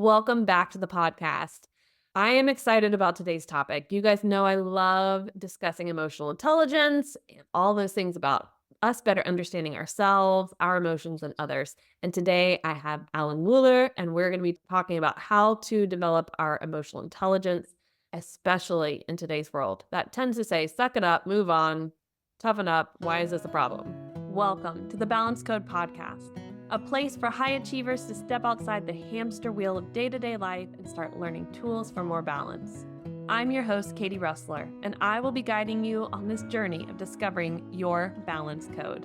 Welcome back to the podcast. I am excited about today's topic. You guys know I love discussing emotional intelligence and all those things about us better understanding ourselves, our emotions, and others. And today I have Alan Mueller, and we're going to be talking about how to develop our emotional intelligence, especially in today's world that tends to say, suck it up, move on, toughen up. Why is this a problem? Welcome to the Balance Code Podcast, a place for high achievers to step outside the hamster wheel of day-to-day life and start learning tools for more balance. I'm your host, Katie Russler, and I will be guiding you on this journey of discovering your balance code.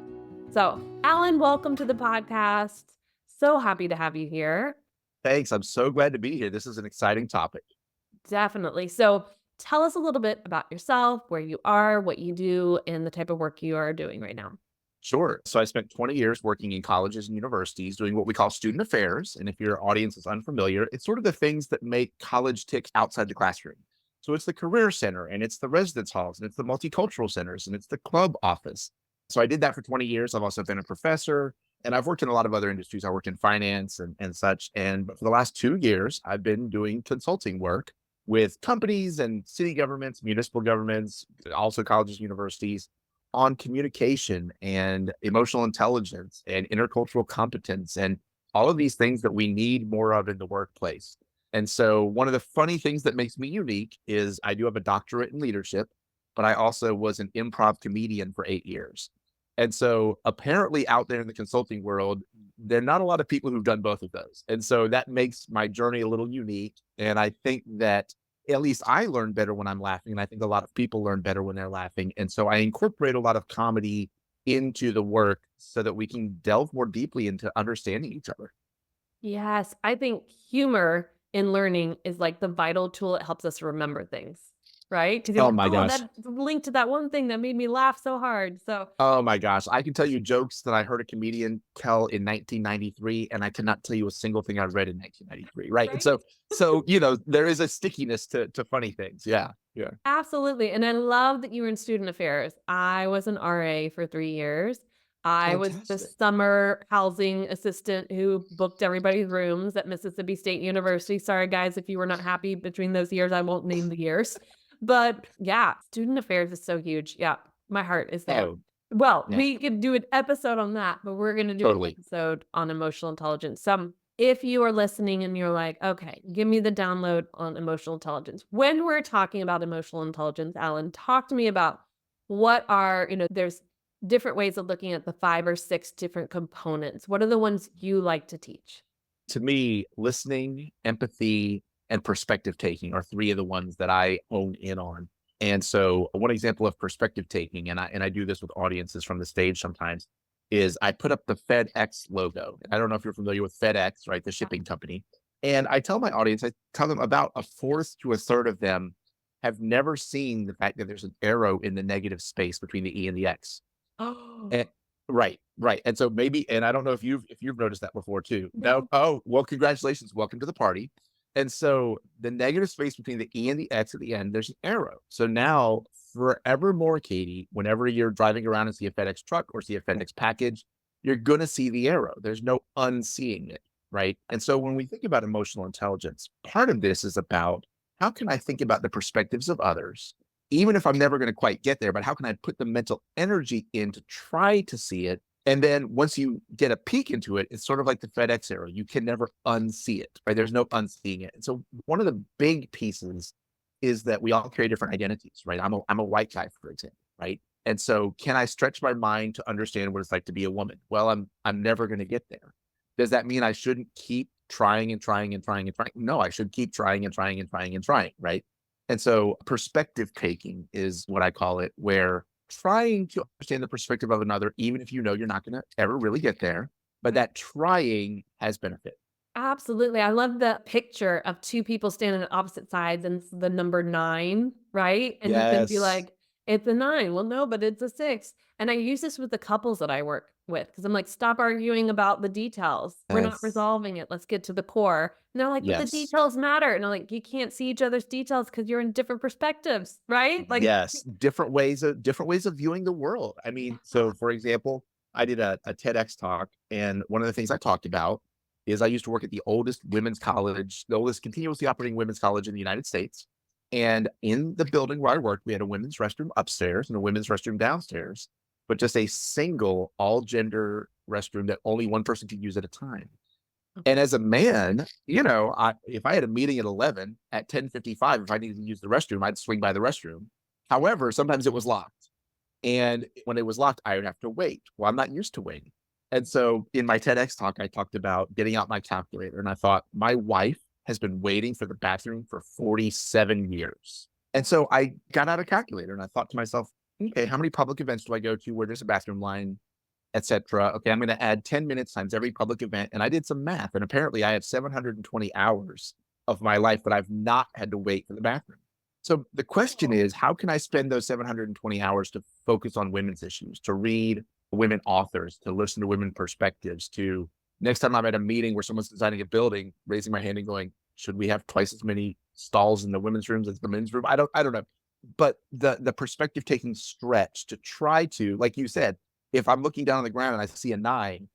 So, Alan, welcome to the podcast. So happy to have you here. Thanks. I'm so glad to be here. This is an exciting topic. Definitely. So, tell us a little bit about yourself, where you are, what you do, and the type of work you are doing right now. Sure. So I spent 20 years working in colleges and universities doing what we call student affairs. And if your audience is unfamiliar, it's sort of the things that make college tick outside the classroom. So it's the career center and it's the residence halls and it's the multicultural centers and it's the club office. So I did that for 20 years. I've also been a professor and I've worked in a lot of other industries. I worked in finance and such. And for the last 2 years, I've been doing consulting work with companies and city governments, municipal governments, also colleges, universities on communication and emotional intelligence and intercultural competence and all of these things that we need more of in the workplace. And so one of the funny things that makes me unique is I do have a doctorate in leadership, but I also was an improv comedian for 8 years. And so apparently out there in the consulting world, there are not a lot of people who've done both of those. And so that makes my journey a little unique. And I think that at least I learn better when I'm laughing. And I think a lot of people learn better when they're laughing. And so I incorporate a lot of comedy into the work so that we can delve more deeply into understanding each other. Yes, I think humor in learning is like the vital tool that helps us remember things, right? Because you're Oh like, my oh, gosh. that linked to that one thing that made me laugh so hard. So, Oh my gosh. I can tell you jokes that I heard a comedian tell in 1993, and I cannot tell you a single thing I read in 1993. Right. And right? so, there is a stickiness to funny things. Yeah. Yeah. Absolutely. And I love that you were in student affairs. I was an RA for 3 years. I was the Fantastic. summer housing assistant who booked everybody's rooms at Mississippi State University. Sorry, guys, if you were not happy between those years, I won't name the years. But yeah, student affairs is so huge. Yeah, my heart is there. Oh, Well, yeah, we could do an episode on that, but we're going to do an totally. episode on emotional intelligence. If you are listening and you're like, okay, give me the download on emotional intelligence. When we're talking about emotional intelligence, Alan, talk to me about what are, there's different ways of looking at the 5 or 6 different components. What are the ones you like to teach? To me, listening, empathy, and perspective taking are three of the ones that I hone in on. And so one example of perspective taking, and I do this with audiences from the stage sometimes, is I put up the FedEx logo. I don't know if you're familiar with FedEx, right? The Yeah. shipping company. And I tell my audience, I tell them about a fourth to a third of them have never seen the fact that there's an arrow in the negative space between the E and the X. Oh, And right, right. And so maybe, and I don't know if you've noticed that before too. No, no. oh, well, congratulations. Welcome to the party. And so the negative space between the E and the X at the end, there's an arrow. So now forevermore, Katie, whenever you're driving around and see a FedEx truck or see a FedEx package, you're gonna see the arrow. There's no unseeing it. Right. And so when we think about emotional intelligence, part of this is about how can I think about the perspectives of others even if I'm never going to quite get there, but how can I put the mental energy in to try to see it? And then once you get a peek into it, it's sort of like the FedEx arrow. You can never unsee it, right? There's no unseeing it. And so one of the big pieces is that we all carry different identities, right? I'm a white guy, for example, right? And so can I stretch my mind to understand what it's like to be a woman? Well, I'm never going to get there. Does that mean I shouldn't keep trying and trying and trying and trying? No, I should keep trying and trying and trying and trying, right? And so perspective taking is what I call it, where trying to understand the perspective of another, even if you know you're not going to ever really get there, but that trying has benefit. Absolutely. I love the picture of 2 people standing on opposite sides and it's the number 9, right? And you can be Yes. like, "It's a 9." "Well, no, but it's a 6." And I use this with the couples that I work with because 'cause I'm like, "Stop arguing about the details. We're not Yes. resolving it. Let's get to the core." And they're like, "But the Yes. details matter." And I'm like, "You can't see each other's details because 'cause you're in different perspectives, right?" Like Yes. Different ways of viewing the world. I mean, so for example, I did a TEDx talk, and one of the things I talked about is I used to work at the oldest women's college, the oldest continuously operating women's college in the United States. And in the building where I worked, we had a women's restroom upstairs and a women's restroom downstairs, but just a single all gender restroom that only one person could use at a time. And as a man, if I had a meeting at 11, at 10:55, if I needed to use the restroom, I'd swing by the restroom. However, sometimes it was locked. And when it was locked, I would have to wait. Well, I'm not used to waiting. And so in my TEDx talk, I talked about getting out my calculator. And I thought, my wife has been waiting for the bathroom for 47 years. And so I got out a calculator and I thought to myself, okay, how many public events do I go to where there's a bathroom line, etc.? Okay, I'm going to add 10 minutes times every public event. And I did some math. And apparently I have 720 hours of my life that I've not had to wait for the bathroom. So the question is, how can I spend those 720 hours to focus on women's issues, to read women authors, to listen to women perspectives, to next time I'm at a meeting where someone's designing a building, raising my hand and going, should we have twice as many stalls in the women's rooms as the men's room? I don't know. But the perspective taking stretch to try to, like you said, if I'm looking down on the ground and I see a 9,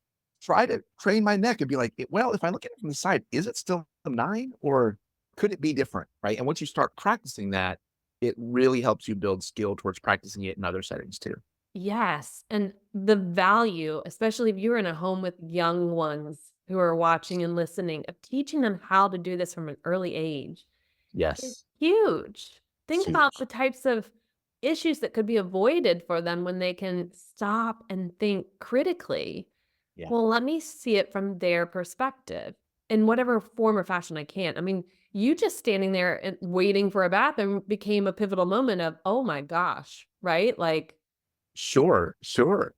try to train my neck and be like, well, if I look at it from the side, is it still a 9 or could it be different? Right. And once you start practicing that, it really helps you build skill towards practicing it in other settings too. Yes, and the value, especially if you're in a home with young ones who are watching and listening, of teaching them how to do this from an early age is Yes. huge. It's Think about the huge. types of issues that could be avoided for them when they can stop and think critically. Yeah. Well, let me see it from their perspective in whatever form or fashion I can. I mean, you just standing there and waiting for a bathroom became a pivotal moment of, oh my gosh, right? Like, Sure. Sure.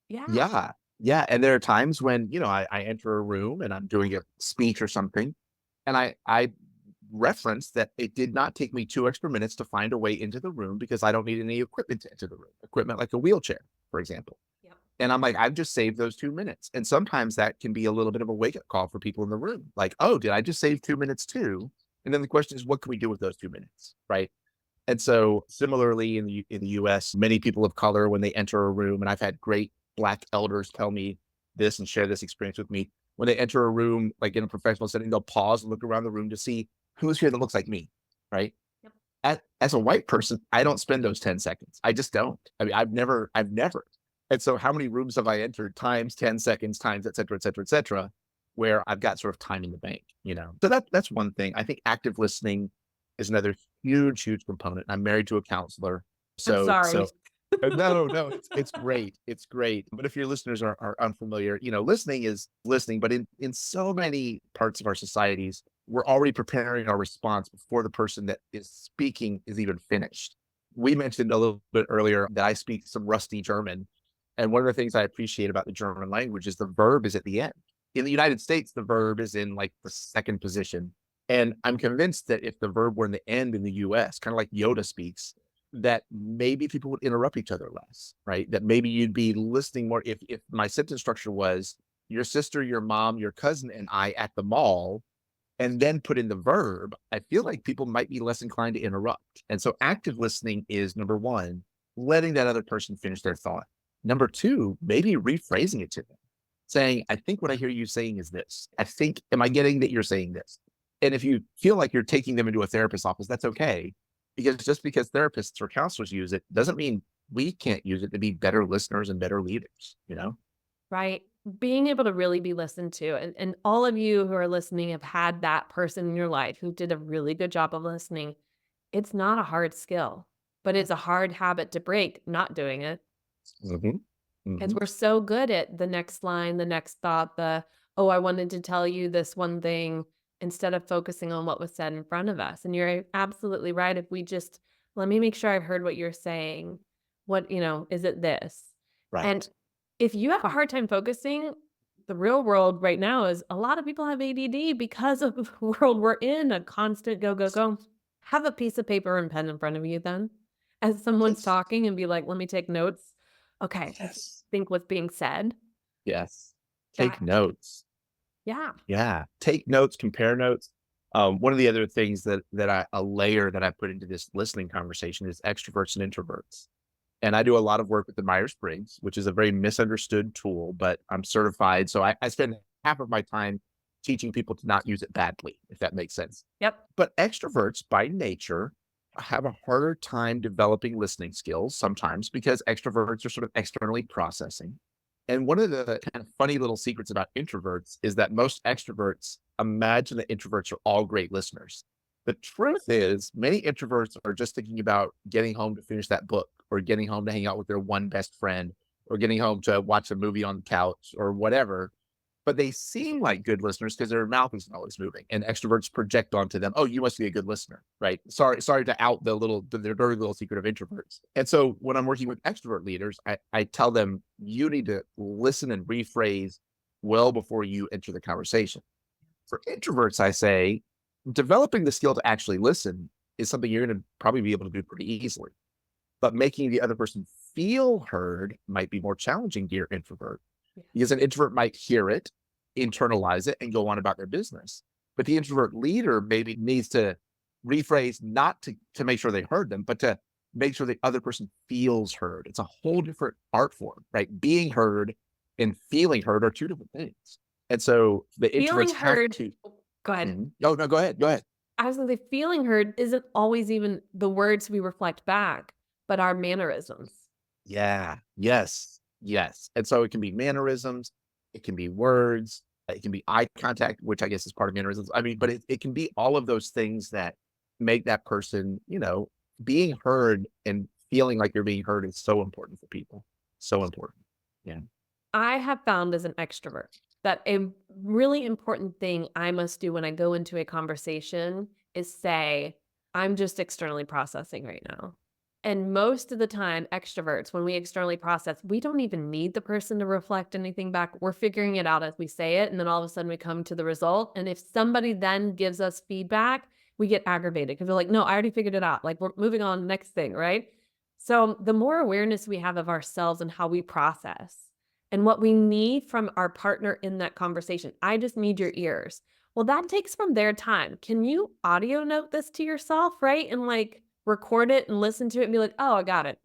yeah. Yeah. Yeah. And there are times when, I enter a room and I'm doing a speech or something, and I reference that it did not take me 2 extra minutes to find a way into the room because I don't need any equipment to enter the room, equipment like a wheelchair, for example. Yep. And I'm like, I've just saved those 2 minutes. And sometimes that can be a little bit of a wake up call for people in the room. Like, oh, did I just save 2 minutes too? And then the question is, what can we do with those 2 minutes? Right. And so similarly in the US, many people of color, when they enter a room, and I've had great Black elders tell me this and share this experience with me, when they enter a room, like in a professional setting, they'll pause and look around the room to see who's here that looks like me. Right. Yep. As a white person, I don't spend those 10 seconds. I just don't. I mean, I've never. And so how many rooms have I entered times 10 seconds, times et cetera, et cetera, et cetera, where I've got sort of time in the bank. So that's one thing. I think active listening is another huge, huge component. I'm married to a counselor. I'm So, sorry. so no, no, it's great. It's great. But if your listeners are unfamiliar, listening is listening, but in so many parts of our societies, we're already preparing our response before the person that is speaking is even finished. We mentioned a little bit earlier that I speak some rusty German. And one of the things I appreciate about the German language is the verb is at the end. In the United States, the verb is in like the second position. And I'm convinced that if the verb were in the end in the US, kind of like Yoda speaks, that maybe people would interrupt each other less, right? That maybe you'd be listening more. If my sentence structure was your sister, your mom, your cousin, and I at the mall, and then put in the verb, I feel like people might be less inclined to interrupt. And so active listening is number one, letting that other person finish their thought. Number two, maybe rephrasing it to them, saying, I think what I hear you saying is this. Am I getting that you're saying this? And if you feel like you're taking them into a therapist's office, that's okay. Because just because therapists or counselors use it doesn't mean we can't use it to be better listeners and better leaders? Right. Being able to really be listened to. And all of you who are listening have had that person in your life who did a really good job of listening. It's not a hard skill, but it's a hard habit to break not doing it. Hmm. Because Hmm. we're so good at the next line, the next thought, oh, I wanted to tell you this one thing instead of focusing on what was said in front of us. And you're absolutely right. If we just, let me make sure I've heard what you're saying. Is it this? And Right. if you have a hard time focusing, the real world right now is a lot of people have ADD because of the world we're in, a constant go, go, go. Have a piece of paper and pen in front of you then as someone's Yes. talking and be like, let me take notes. Okay, Yes. think what's being said. Yes. That Take notes. yeah. Yeah. Take notes, compare notes. One of the other things a layer that I put into this listening conversation is extroverts and introverts. And I do a lot of work with the Myers-Briggs, which is a very misunderstood tool, but I'm certified. So I spend half of my time teaching people to not use it badly, if that makes sense. Yep. But extroverts by nature have a harder time developing listening skills sometimes because extroverts are sort of externally processing. And one of the kind of funny little secrets about introverts is that most extroverts imagine that introverts are all great listeners. The truth is, many introverts are just thinking about getting home to finish that book or getting home to hang out with their one best friend or getting home to watch a movie on the couch or whatever, but they seem like good listeners because their mouth isn't always moving. And extroverts project onto them, oh, you must be a good listener, right? Sorry to out their dirty little secret of introverts. And so when I'm working with extrovert leaders, I tell them you need to listen and rephrase well before you enter the conversation. For introverts, I say developing the skill to actually listen is something you're going to probably be able to do pretty easily. But making the other person feel heard might be more challenging to your introvert Yeah. because an introvert might hear it, internalize it, and go on about their business. But the introvert leader maybe needs to rephrase not to make sure they heard them, but to make sure the other person feels heard. It's a whole different art form, right? Being heard and feeling heard are two different things. And so the introverts Feeling have heard. to. Oh, go ahead. Mhm. Oh, no, go ahead. Go ahead. I was gonna say feeling heard isn't always even the words we reflect back, but our mannerisms. Yeah. Yes. Yes. And so it can be mannerisms, it can be words, it can be eye contact, which I guess is part of mannerisms. I mean, but it can be all of those things that make that person, being heard and feeling like you're being heard is so important for people. So important. Yeah. I have found as an extrovert that a really important thing I must do when I go into a conversation is say, I'm just externally processing right now. And most of the time, extroverts, when we externally process, we don't even need the person to reflect anything back. We're figuring it out as we say it. And then all of a sudden we come to the result. And if somebody then gives us feedback, we get aggravated because they're like, no, I already figured it out. Like we're moving on next thing, right? So the more awareness we have of ourselves and how we process, and what we need from our partner in that conversation. I just need your ears. Well, that takes from their time. Can you audio note this to yourself, right? And like record it and listen to it and be like, oh, I got it.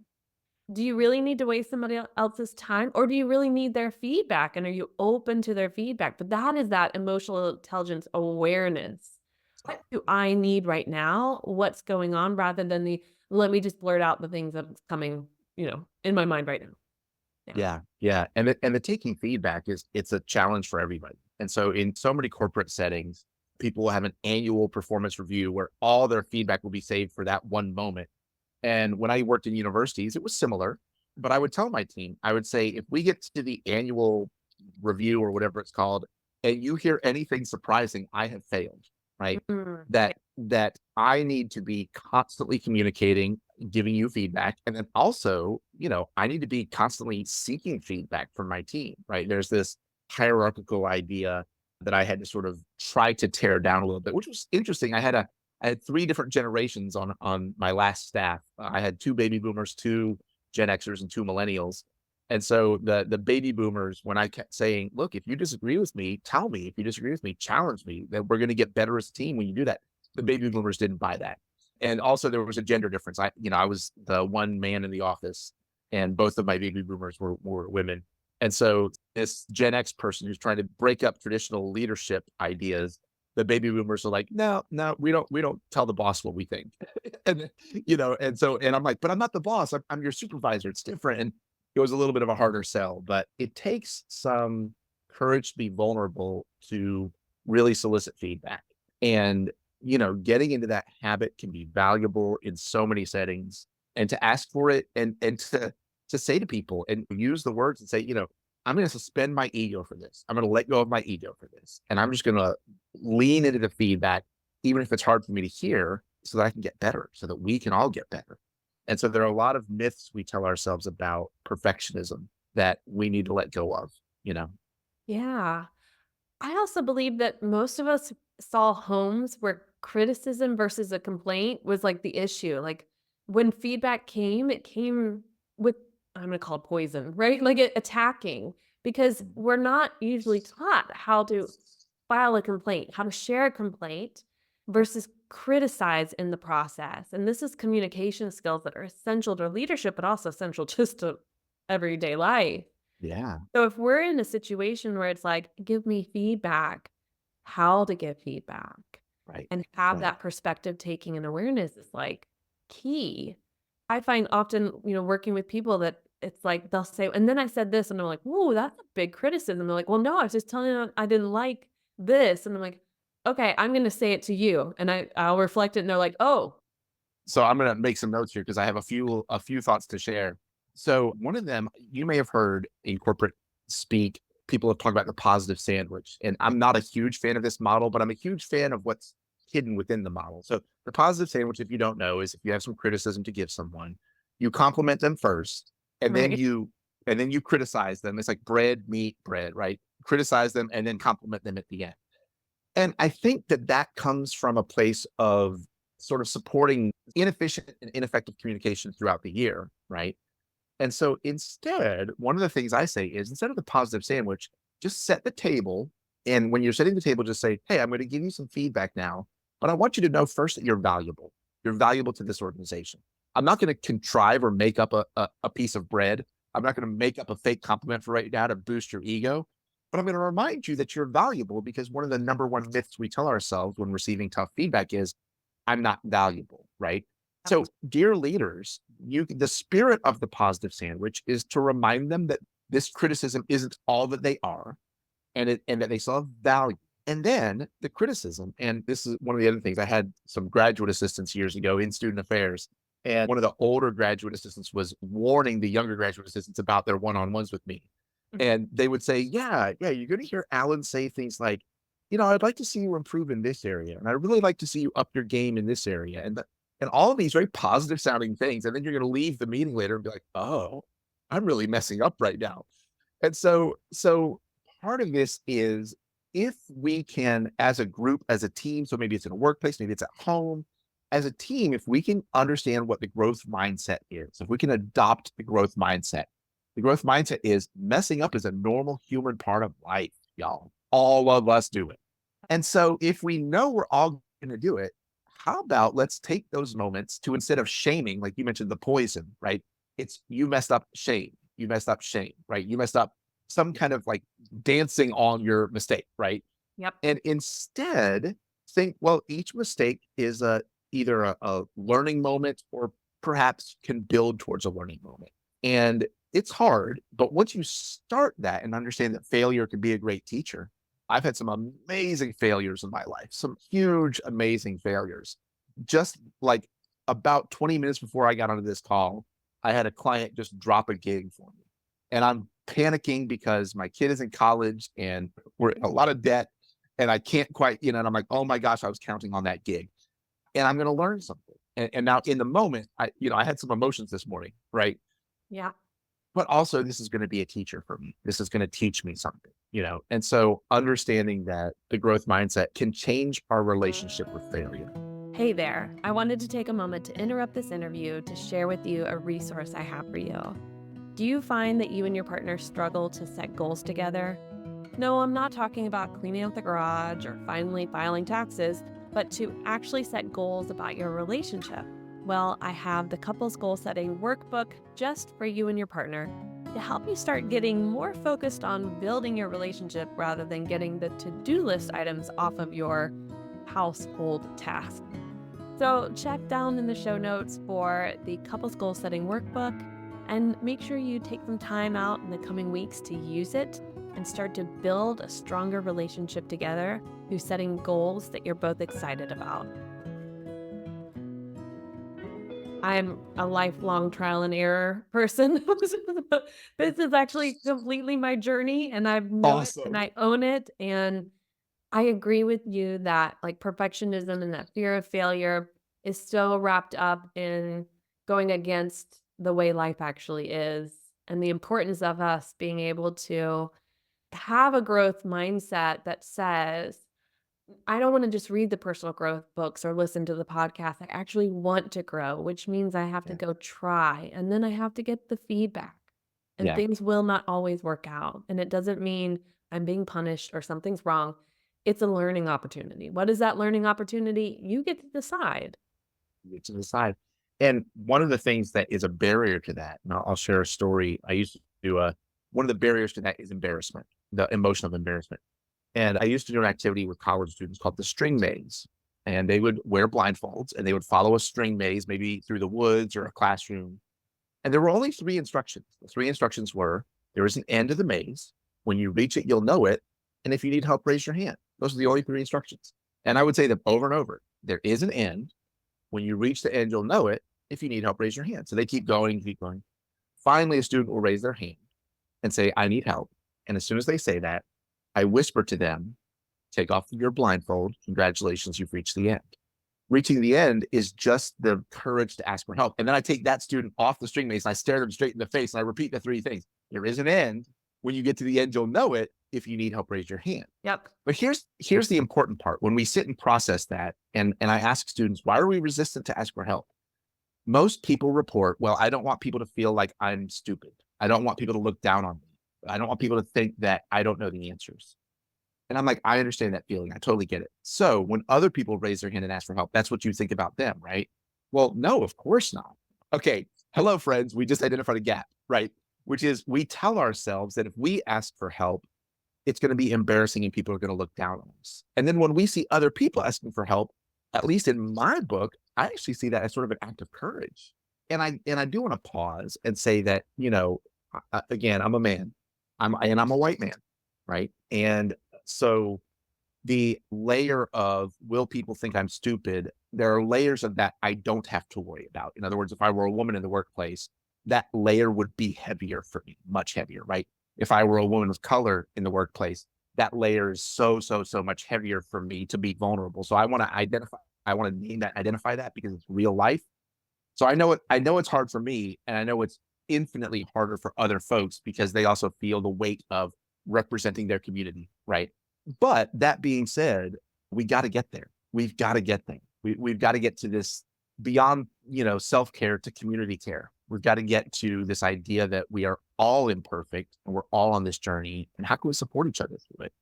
Do you really need to waste somebody else's time or do you really need their feedback? And are you open to their feedback? But that is that emotional intelligence awareness. What do I need right now? What's going on rather than the let me just blurt out the things that's coming, in my mind right now. Yeah. Yeah, yeah, and the taking feedback it's a challenge for everybody. And so in so many corporate settings, people will have an annual performance review where all their feedback will be saved for that one moment. And when I worked in universities, it was similar, but I would tell my team, I would say, if we get to the annual review or whatever it's called, and you hear anything surprising, I have failed, right? Mm, yeah. That I need to be constantly communicating, giving you feedback. And then also, I need to be constantly seeking feedback from my team, right? There's this hierarchical idea that I had to sort of try to tear down a little bit, which was interesting. I had three different generations on my last staff. I had two baby boomers, two Gen Xers, and two millennials. And so the baby boomers, when I kept saying, "Look, if you disagree with me, tell me. If you disagree with me, challenge me. That we're going to get better as a team when you do that." The baby boomers didn't buy that. And also there was a gender difference. I was the one man in the office, and both of my baby boomers were women. And so this Gen X person who's trying to break up traditional leadership ideas, the baby boomers are like, no, no, we don't tell the boss what we think. And I'm like, but I'm not the boss. I'm your supervisor. It's different. And it was a little bit of a harder sell, but it takes some courage to be vulnerable to really solicit feedback. And, getting into that habit can be valuable in so many settings and to ask for it and to say to people and use the words and say, I'm going to suspend my ego for this. I'm going to let go of my ego for this. And I'm just going to lean into the feedback, even if it's hard for me to hear, so that I can get better, so that we can all get better. And so there are a lot of myths we tell ourselves about perfectionism that we need to let go of, you know? Yeah. I also believe that most of us saw homes where criticism versus a complaint was like the issue. Like when feedback came, it came with, I'm going to call it poison, right? Like it attacking because we're not usually taught how to file a complaint, how to share a complaint versus criticize in the process. And this is communication skills that are essential to leadership, but also essential just to everyday life. Yeah. So if we're in a situation where it's like, give me feedback, how to give feedback Right. and have Right. that perspective taking and awareness is like key. I find often, working with people that it's like they'll say, and then I said this, and they're like, "Whoa, that's a big criticism." They're like, "Well, no, I was just telling them I didn't like this." And I'm like, "Okay, I'm going to say it to you." And I'll reflect it, and they're like, "Oh, So I'm gonna make some notes here because I have a few thoughts to share. So one of them, you may have heard in corporate speak, people have talked about the positive sandwich. And I'm not a huge fan of this model, but I'm a huge fan of what's hidden within the model. So the positive sandwich, if you don't know, is if you have some criticism to give someone, you compliment them first, and then right." you criticize them. It's like bread, meat, bread, right? Criticize them and then compliment them at the end. And I think that that comes from a place of sort of supporting inefficient and ineffective communication throughout the year, right? And so instead, one of the things I say is instead of the positive sandwich, just set the table. And when you're setting the table, just say, hey, I'm going to give you some feedback now, but I want you to know first that you're valuable. You're valuable to this organization. I'm not going to contrive or make up a piece of bread. I'm not going to make up a fake compliment for right now to boost your ego. But I'm going to remind you that you're valuable because one of the number one myths we tell ourselves when receiving tough feedback is I'm not valuable, right? Yep. So, dear leaders, the spirit of the positive sandwich is to remind them that this criticism isn't all that they are, and that they still have value. And then the criticism, and this is one of the other things. I had some graduate assistants years ago in student affairs, and one of the older graduate assistants was warning the younger graduate assistants about their one-on-ones with me. Mhm. And they would say, yeah, you're going to hear Alan say things like, I'd like to see you improve in this area, and I'd really like to see you up your game in this area, and all of these very positive sounding things. And then you're going to leave the meeting later and be like, oh, I'm really messing up right now. And so part of this is if we can, as a group, as a team, so maybe it's in a workplace, maybe it's at home, as a team, if we can understand what the growth mindset is, if we can adopt the growth mindset is messing up is a normal human part of life, y'all. All of us do it. And so if we know we're all going to do it, how about let's take those moments to, instead of shaming, like you mentioned, the poison, right? It's you messed up, shame. You messed up, shame, right? You messed up, some kind of like dancing on your mistake, right? Yep. And instead think, well, each mistake is either a learning moment or perhaps can build towards a learning moment. And it's hard, but once you start that and understand that failure can be a great teacher, I've had some amazing failures in my life, some huge, amazing failures. Just like about 20 minutes before I got onto this call, I had a client just drop a gig for me. And I'm panicking because my kid is in college and we're in a lot of debt and I can't quite, and I'm like, oh my gosh, I was counting on that gig and I'm going to learn something. And now in the moment, I had some emotions this morning, right? Yeah. But also this is going to be a teacher for me. This is going to teach me something, And so understanding that the growth mindset can change our relationship with failure. Hey there. I wanted to take a moment to interrupt this interview to share with you a resource I have for you. Do you find that you and your partner struggle to set goals together? No, I'm not talking about cleaning out the garage or finally filing taxes, but to actually set goals about your relationship. Well, I have the couples goal setting workbook just for you and your partner to help you start getting more focused on building your relationship rather than getting the to do list items off of your household tasks. So, check down in the show notes for the couples goal setting workbook and make sure you take some time out in the coming weeks to use it and start to build a stronger relationship together through setting goals that you're both excited about. I'm a lifelong trial and error person. This is actually completely my journey, and I know it and Awesome. I own it. And I agree with you that like perfectionism and that fear of failure is so wrapped up in going against the way life actually is and the importance of us being able to have a growth mindset that says, I don't want to just read the personal growth books or listen to the podcast. I actually want to grow, which means I have to Yeah. go try and then I have to get the feedback. And Yeah. things will not always work out. And it doesn't mean I'm being punished or something's wrong. It's a learning opportunity. What is that learning opportunity? You get to decide. To the side. And one of the things that is a barrier to that, and I'll share a story. I used to do one of the barriers to that is embarrassment, the emotion of embarrassment. And I used to do an activity with college students called the string maze. And they would wear blindfolds and they would follow a string maze, maybe through the woods or a classroom. And there were only three instructions. The three instructions were there is an end of the maze. When you reach it, you'll know it. And if you need help, raise your hand. Those are the only three instructions. And I would say them over and over. There is an end. When you reach the end, you'll know it. If you need help, raise your hand. So they keep going, keep going. Finally, a student will raise their hand and say, I need help. And as soon as they say that, I whisper to them, take off your blindfold. Congratulations, you've reached the end. Reaching the end is just the courage to ask for help. And then I take that student off the string maze and I stare them straight in the face and I repeat the three things. There is an end. When you get to the end, you'll know it. If you need help, raise your hand. Yep. But here's the important part. When we sit and process that, and I ask students, why are we resistant to ask for help? Most people report, well, I don't want people to feel like I'm stupid. I don't want people to look down on me. I don't want people to think that I don't know the answers. And I'm like, I understand that feeling. I totally get it. So when other people raise their hand and ask for help, that's what you think about them, right? Well, no, of course not. Okay. Hello, friends. We just identified a gap, right? Which is we tell ourselves that if we ask for help, it's going to be embarrassing and people are going to look down on us. And then when we see other people asking for help, at least in my book, I actually see that as sort of an act of courage. And I do want to pause and say that, again, I'm a man. I'm a white man, right? And so the layer of will people think I'm stupid? There are layers of that I don't have to worry about. In other words, if I were a woman in the workplace, that layer would be heavier for me, much heavier, right? If I were a woman of color in the workplace, that layer is so much heavier for me to be vulnerable. So I want to identify, I want to name that, identify that because it's real life. So I know it's hard for me, and I know it's infinitely harder for other folks because they also feel the weight of representing their community, right? But that being said, we got to get there. We've got to get there. We've got to get to this beyond, self care to community care. We've got to get to this idea that we are all imperfect and we're all on this journey. And how can we support each other through it?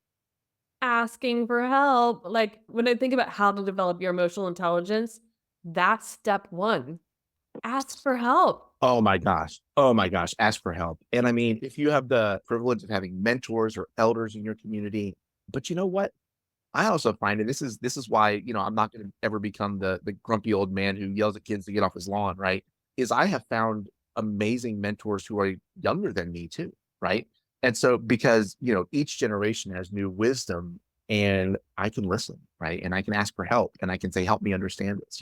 Asking for help. Like, when I think about how to develop your emotional intelligence, that's step 1. Ask for help. Oh my gosh. Oh my gosh. Ask for help. And I mean, if you have the privilege of having mentors or elders in your community, but you know what? I also find, and this is why, I'm not going to ever become the grumpy old man who yells at kids to get off his lawn, right? Is I have found amazing mentors who are younger than me too, right? And so because, each generation has new wisdom and I can listen, right? And I can ask for help and I can say, help me understand this.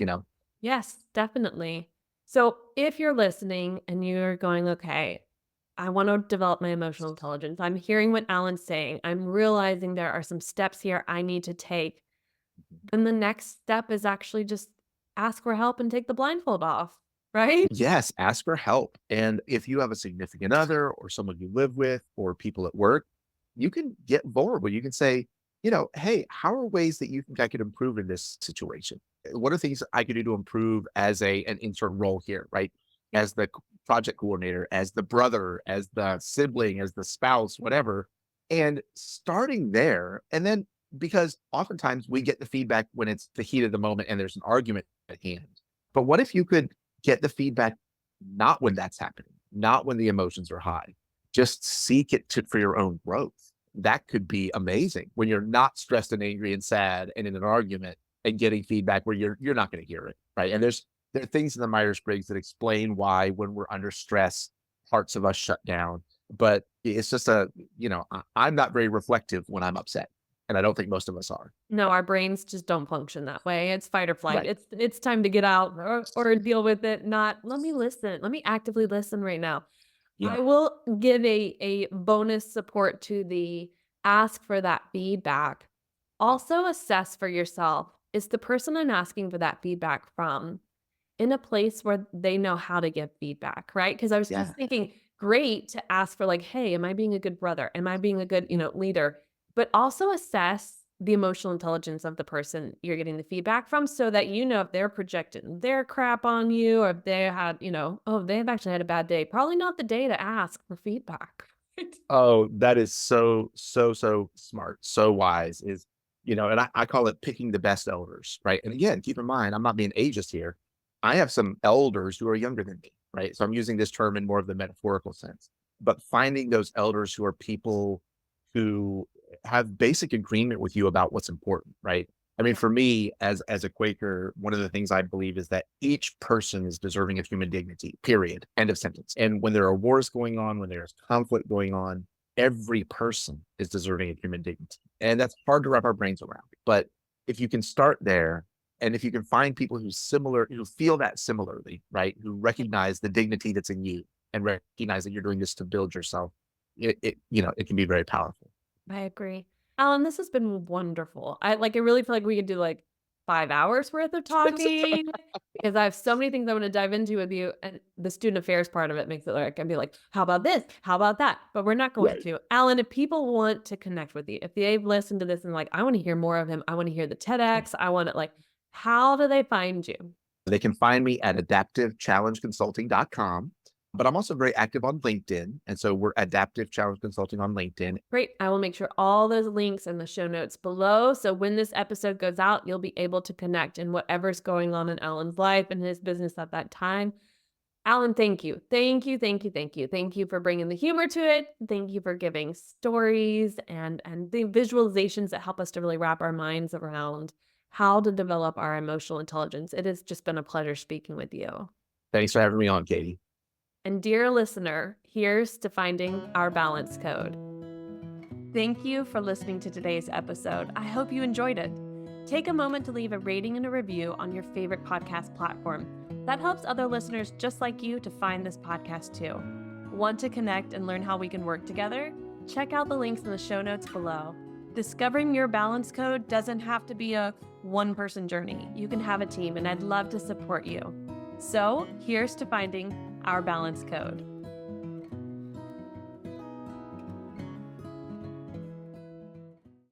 Yes, definitely. So, if you're listening and you're going, okay, I want to develop my emotional intelligence. I'm hearing what Alan's saying. I'm realizing there are some steps here I need to take. Then the next step is actually just ask for help and take the blindfold off, right? Yes, ask for help. And if you have a significant other or someone you live with or people at work, you can get vulnerable. You can say, hey, how are ways that you think I could improve in this situation? What are things I could do to improve as an intern role here, right? As the project coordinator, as the brother, as the sibling, as the spouse, whatever. And starting there, and then because oftentimes we get the feedback when it's the heat of the moment and there's an argument at hand. But what if you could get the feedback not when that's happening, not when the emotions are high. Just seek it for your own growth. That could be amazing when you're not stressed and angry and sad and in an argument and getting feedback where you're not going to hear it, right? And there are things in the Myers Briggs that explain why when we're under stress, parts of us shut down. But it's just I'm not very reflective when I'm upset, and I don't think most of us are. No, our brains just don't function that way. It's fight or flight. Right. It's time to get out or deal with it, not let me listen. Let me actively listen right now. Yeah. I will give a bonus support to the ask for that feedback. Also assess for yourself, is the person I'm asking for that feedback from in a place where they know how to give feedback, right? Because I was Yeah. just thinking, great to ask for like, hey, am I being a good brother? Am I being a good, leader? But also assess the emotional intelligence of the person you're getting the feedback from so that you know if they're projecting their crap on you or if they had, oh, they've actually had a bad day. Probably not the day to ask for feedback. Oh, that is so smart, so wise and I call it picking the best elders, right? And again, keep in mind, I'm not being ageist here. I have some elders who are younger than me, right? So I'm using this term in more of the metaphorical sense, but finding those elders who are people who have basic agreement with you about what's important, right? I mean, Yeah. for me, as a Quaker, one of the things I believe is that each person is deserving of human dignity, period, end of sentence. And when there are wars going on, when there's conflict going on, every person is deserving of human dignity. And that's hard to wrap our brains around. But if you can start there, and if you can find people who feel that similarly, right, who recognize the dignity that's in you and recognize that you're doing this to build yourself, it can be very powerful. I agree. Alan, this has been wonderful. I really feel like we could do like 5 hours worth of talking because I have so many things I want to dive into with you. And the student affairs part of it makes it like I'd be like, how about this? How about that? But we're not going Right. to. Alan, if people want to connect with you, if they've listened to this and like, I want to hear more of him, I want to hear the TEDx, I want to like, how do they find you? They can find me at adaptivechallengeconsulting.com, but I'm also very active on LinkedIn. And so we're Adaptive Challenge Consulting on LinkedIn. Great. I will make sure all those links in the show notes below. So when this episode goes out, you'll be able to connect in whatever's going on in Alan's life and his business at that time. Alan, thank you. Thank you. Thank you. Thank you. Thank you for bringing the humor to it. Thank you for giving stories and the visualizations that help us to really wrap our minds around how to develop our emotional intelligence. It has just been a pleasure speaking with you. Thanks for having me on, Katie. And dear listener, here's to finding our balance code. Thank you for listening to today's episode. I hope you enjoyed it. Take a moment to leave a rating and a review on your favorite podcast platform. That helps other listeners just like you to find this podcast too. Want to connect and learn how we can work together? Check out the links in the show notes below. Discovering your balance code doesn't have to be a one-person journey. You can have a team, and I'd love to support you. So, here's to finding our balance code.